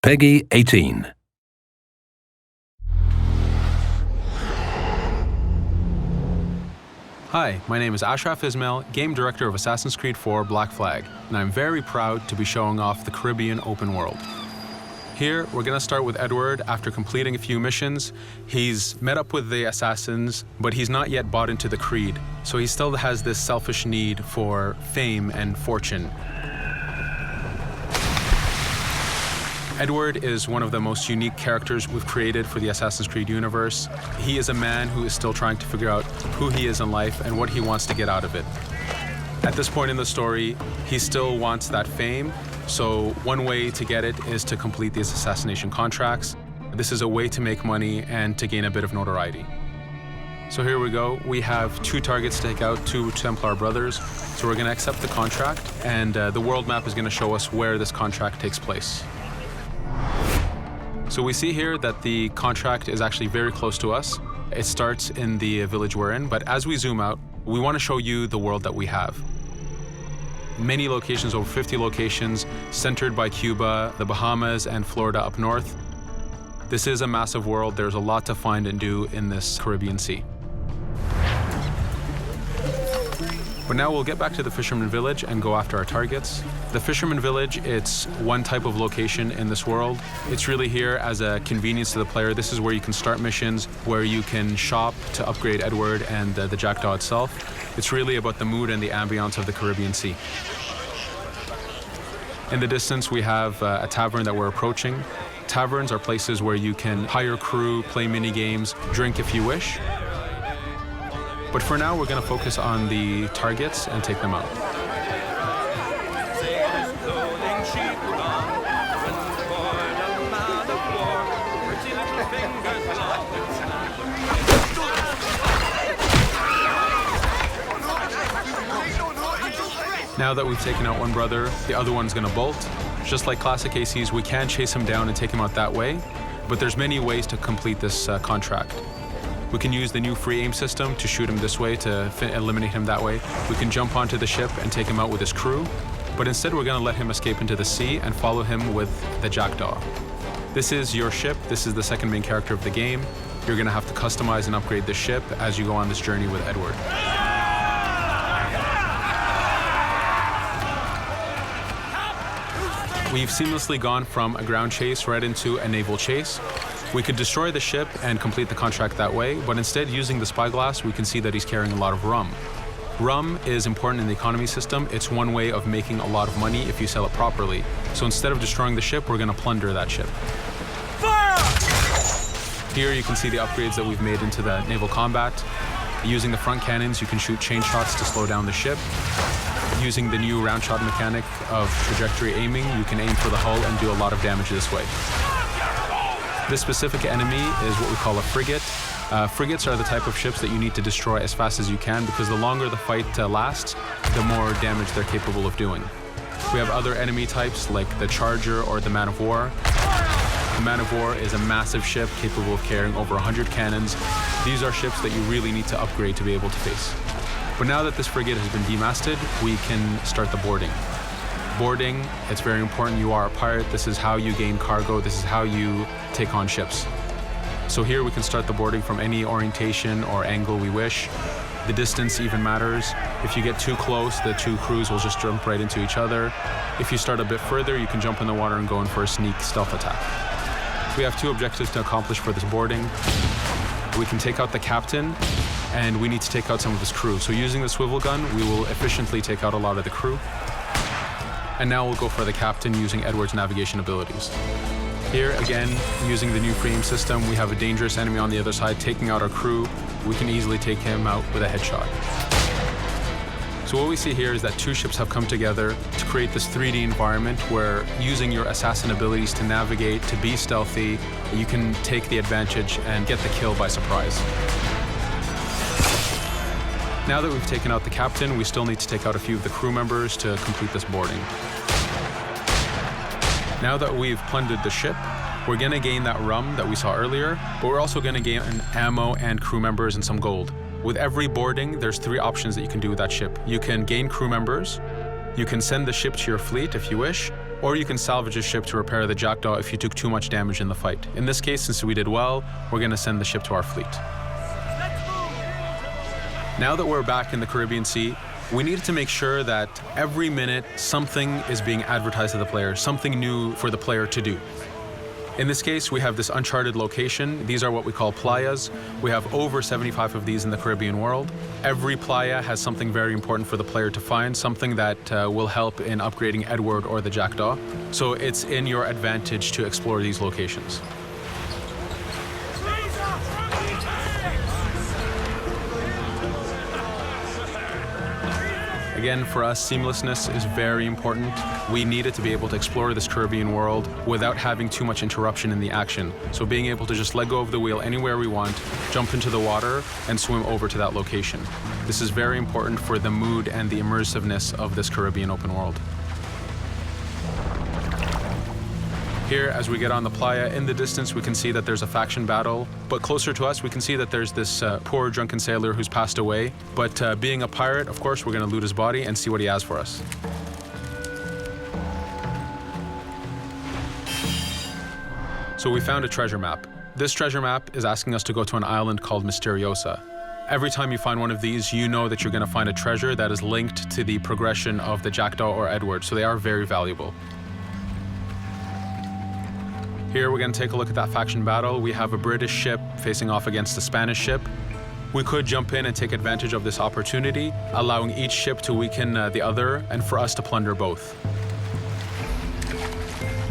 Peggy 18. Hi, my name is Ashraf Ismail, Game Director of Assassin's Creed 4 Black Flag, and I'm very proud to be showing off the Caribbean open world. Here, we're going to start with Edward. After completing a few missions, he's met up with the assassins, but he's not yet bought into the creed, so he still has this selfish need for fame and fortune. Edward is one of the most unique characters we've created for the Assassin's Creed universe. He is a man who is still trying to figure out who he is in life and what he wants to get out of it. At this point in the story, he still wants that fame, so one way to get it is to complete these assassination contracts. This is a way to make money and to gain a bit of notoriety. So here we go. We have 2 targets to take out, 2 Templar brothers. So we're going to accept the contract, and the world map is going to show us where this contract takes place. So we see here that the contract is actually very close to us. It starts in the village we're in, but as we zoom out, we want to show you the world that we have. Many locations, over 50 locations, centered by Cuba, the Bahamas, and Florida up north. This is a massive world. There's a lot to find and do in this Caribbean Sea. But now we'll get back to the Fisherman Village and go after our targets. The Fisherman Village, it's one type of location in this world. It's really here as a convenience to the player. This is where you can start missions, where you can shop to upgrade Edward and the Jackdaw itself. It's really about the mood and the ambiance of the Caribbean Sea. In the distance, we have a tavern that we're approaching. Taverns are places where you can hire crew, play mini games, drink if you wish. But for now, we're going to focus on the targets and take them out. Now that we've taken out one brother, the other one's going to bolt. Just like classic ACs, we can chase him down and take him out that way, but there's many ways to complete this contract. We can use the new free aim system to shoot him this way, to eliminate him that way. We can jump onto the ship and take him out with his crew, but instead we're going to let him escape into the sea and follow him with the Jackdaw. This is your ship. This is the second main character of the game. You're going to have to customize and upgrade the ship as you go on this journey with Edward. We've seamlessly gone from a ground chase right into a naval chase. We could destroy the ship and complete the contract that way, but instead, using the spyglass, we can see that he's carrying a lot of rum. Rum is important in the economy system. It's one way of making a lot of money if you sell it properly. So instead of destroying the ship, we're going to plunder that ship. Fire! Here you can see the upgrades that we've made into the naval combat. Using the front cannons, you can shoot chain shots to slow down the ship. Using the new round shot mechanic of trajectory aiming, you can aim for the hull and do a lot of damage this way. This specific enemy is what we call a frigate. Frigates are the type of ships that you need to destroy as fast as you can, because the longer the fight lasts, the more damage they're capable of doing. We have other enemy types like the Charger or the Man of War. The Man of War is a massive ship capable of carrying over 100 cannons. These are ships that you really need to upgrade to be able to face. But now that this frigate has been demasted, we can start the boarding. Boarding, it's very important. You are a pirate. This is how you gain cargo. This is how you take on ships. So here we can start the boarding from any orientation or angle we wish. The distance even matters. If you get too close, the 2 crews will just jump right into each other. If you start a bit further, you can jump in the water and go in for a sneak stealth attack. We have 2 objectives to accomplish for this boarding. We can take out the captain, and we need to take out some of his crew. So using the swivel gun, we will efficiently take out a lot of the crew. And now we'll go for the captain using Edward's navigation abilities. Here, again, using the new free aim system, we have a dangerous enemy on the other side taking out our crew. We can easily take him out with a headshot. So what we see here is that 2 ships have come together to create this 3D environment where, using your assassin abilities to navigate, to be stealthy, you can take the advantage and get the kill by surprise. Now that we've taken out the captain, we still need to take out a few of the crew members to complete this boarding. Now that we've plundered the ship, we're going to gain that rum that we saw earlier, but we're also going to gain ammo and crew members and some gold. With every boarding, there's 3 options that you can do with that ship. You can gain crew members, you can send the ship to your fleet if you wish, or you can salvage a ship to repair the Jackdaw if you took too much damage in the fight. In this case, since we did well, we're going to send the ship to our fleet. Now that we're back in the Caribbean Sea, we needed to make sure that every minute something is being advertised to the player, something new for the player to do. In this case, we have this uncharted location. These are what we call playas. We have over 75 of these in the Caribbean world. Every playa has something very important for the player to find, something that will help in upgrading Edward or the Jackdaw. So it's in your advantage to explore these locations. Again, for us, seamlessness is very important. We needed to be able to explore this Caribbean world without having too much interruption in the action. So being able to just let go of the wheel anywhere we want, jump into the water, and swim over to that location. This is very important for the mood and the immersiveness of this Caribbean open world. Here, as we get on the playa, in the distance we can see that there's a faction battle, but closer to us we can see that there's this poor drunken sailor who's passed away. But being a pirate, of course, we're going to loot his body and see what he has for us. So we found a treasure map. This treasure map is asking us to go to an island called Misteriosa. Every time you find one of these, you know that you're going to find a treasure that is linked to the progression of the Jackdaw or Edward, so they are very valuable. Here we're going to take a look at that faction battle. We have a British ship facing off against a Spanish ship. We could jump in and take advantage of this opportunity, allowing each ship to weaken the other and for us to plunder both.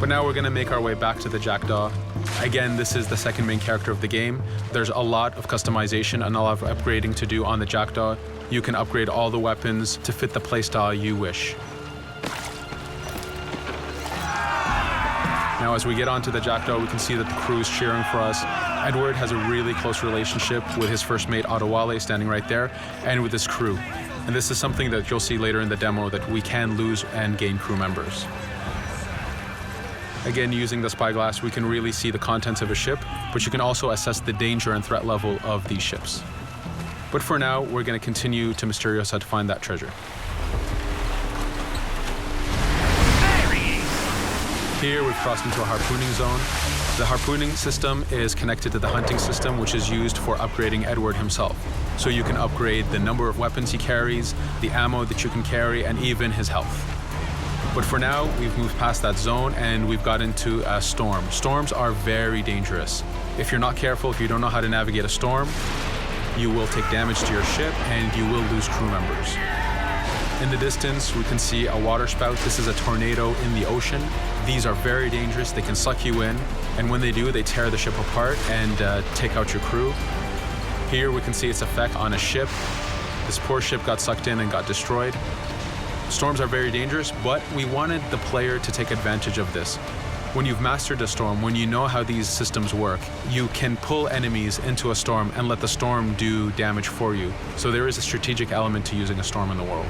But now we're going to make our way back to the Jackdaw. Again, this is the second main character of the game. There's a lot of customization and a lot of upgrading to do on the Jackdaw. You can upgrade all the weapons to fit the playstyle you wish. Now, as we get onto the Jackdaw, we can see that the crew is cheering for us. Edward has a really close relationship with his first mate, Adewale, standing right there, and with his crew. And this is something that you'll see later in the demo, that we can lose and gain crew members. Again, using the spyglass, we can really see the contents of a ship, but you can also assess the danger and threat level of these ships. But for now, we're going to continue to Misteriosa to find that treasure. Here we've crossed into a harpooning zone. The harpooning system is connected to the hunting system, which is used for upgrading Edward himself. So you can upgrade the number of weapons he carries, the ammo that you can carry, and even his health. But for now, we've moved past that zone and we've got into a storm. Storms are very dangerous. If you're not careful, if you don't know how to navigate a storm, you will take damage to your ship and you will lose crew members. In the distance, we can see a water spout. This is a tornado in the ocean. These are very dangerous. They can suck you in, and when they do, they tear the ship apart and take out your crew. Here we can see its effect on a ship. This poor ship got sucked in and got destroyed. Storms are very dangerous, but we wanted the player to take advantage of this. When you've mastered a storm, when you know how these systems work, you can pull enemies into a storm and let the storm do damage for you. So there is a strategic element to using a storm in the world.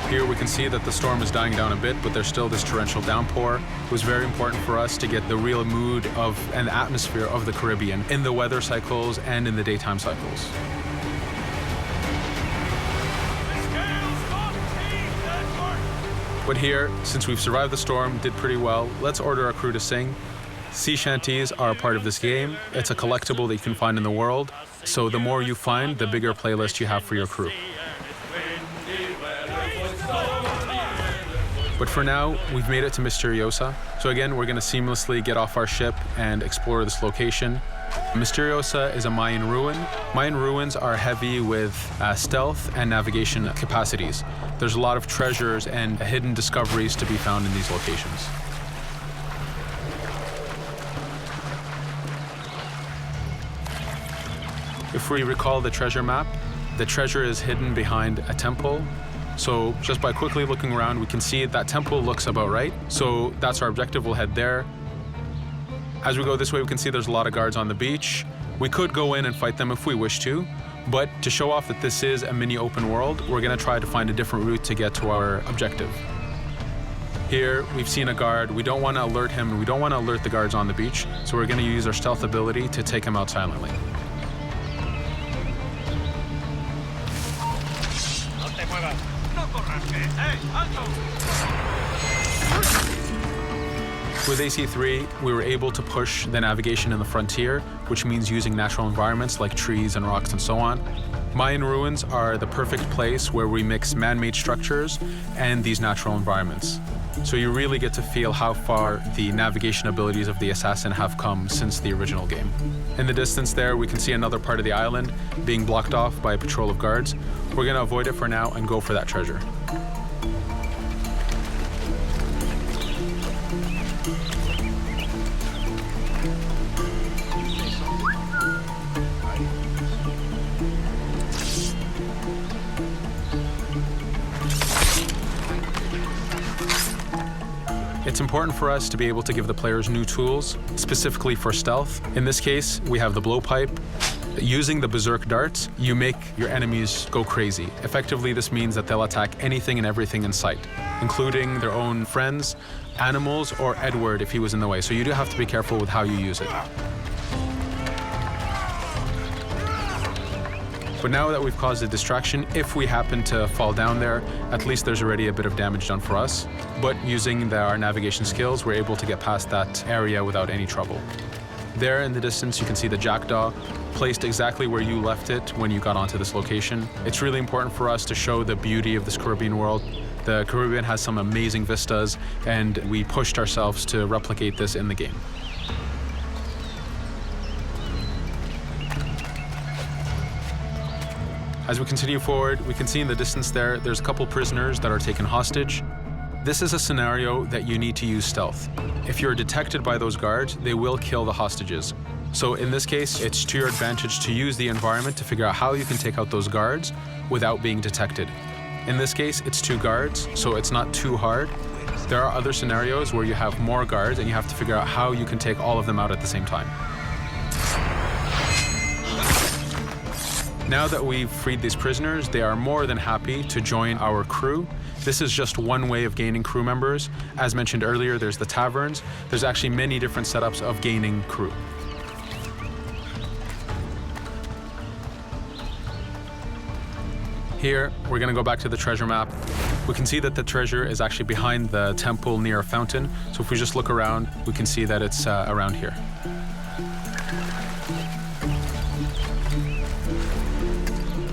Here we can see that the storm is dying down a bit, but there's still this torrential downpour. It was very important for us to get the real mood of and atmosphere of the Caribbean in the weather cycles and in the daytime cycles. But here, since we've survived the storm, did pretty well, let's order our crew to sing. Sea shanties are a part of this game. It's a collectible that you can find in the world. So the more you find, the bigger playlist you have for your crew. But for now, we've made it to Misteriosa. So again, we're going to seamlessly get off our ship and explore this location. Misteriosa is a Mayan ruin. Mayan ruins are heavy with stealth and navigation capacities. There's a lot of treasures and hidden discoveries to be found in these locations. If we recall the treasure map, the treasure is hidden behind a temple. So just by quickly looking around, we can see that temple looks about right. So that's our objective, we'll head there. As we go this way, we can see there's a lot of guards on the beach. We could go in and fight them if we wish to, but to show off that this is a mini open world, we're gonna try to find a different route to get to our objective. Here, we've seen a guard. We don't wanna alert him, and we don't wanna alert the guards on the beach, so we're gonna use our stealth ability to take him out silently. With AC3, we were able to push the navigation in the frontier, which means using natural environments like trees and rocks and so on. Mayan ruins are the perfect place where we mix man-made structures and these natural environments. So you really get to feel how far the navigation abilities of the assassin have come since the original game. In the distance there, we can see another part of the island being blocked off by a patrol of guards. We're going to avoid it for now and go for that treasure. It's important for us to be able to give the players new tools, specifically for stealth. In this case, we have the blowpipe. Using the berserk darts, you make your enemies go crazy. Effectively, this means that they'll attack anything and everything in sight, including their own friends, animals, or Edward if he was in the way. So you do have to be careful with how you use it. But now that we've caused a distraction, if we happen to fall down there, at least there's already a bit of damage done for us. But using our navigation skills, we're able to get past that area without any trouble. There in the distance, you can see the jackdaw placed exactly where you left it when you got onto this location. It's really important for us to show the beauty of this Caribbean world. The Caribbean has some amazing vistas, and we pushed ourselves to replicate this in the game. As we continue forward, we can see in the distance there's a couple prisoners that are taken hostage. This is a scenario that you need to use stealth. If you're detected by those guards, they will kill the hostages. So in this case, it's to your advantage to use the environment to figure out how you can take out those guards without being detected. In this case, it's 2 guards, so it's not too hard. There are other scenarios where you have more guards and you have to figure out how you can take all of them out at the same time. Now that we've freed these prisoners, they are more than happy to join our crew. This is just one way of gaining crew members. As mentioned earlier, there's the taverns. There's actually many different setups of gaining crew. Here, we're going to go back to the treasure map. We can see that the treasure is actually behind the temple near a fountain. So if we just look around, we can see that it's around here.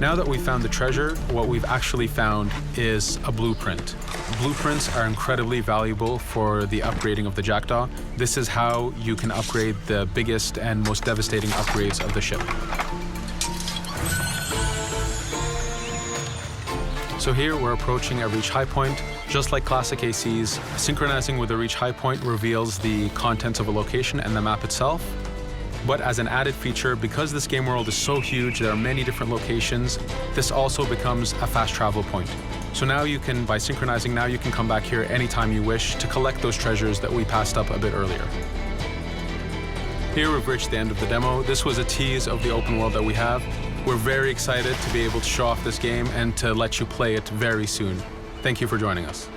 Now that we've found the treasure, what we've actually found is a blueprint. Blueprints are incredibly valuable for the upgrading of the jackdaw. This is how you can upgrade the biggest and most devastating upgrades of the ship. So here we're approaching a reach high point. Just like classic ACs, synchronizing with the reach high point reveals the contents of a location and the map itself. But as an added feature, because this game world is so huge, there are many different locations, this also becomes a fast travel point. So now you can, by synchronizing, now you can come back here anytime you wish to collect those treasures that we passed up a bit earlier. Here we've reached the end of the demo. This was a tease of the open world that we have. We're very excited to be able to show off this game and to let you play it very soon. Thank you for joining us.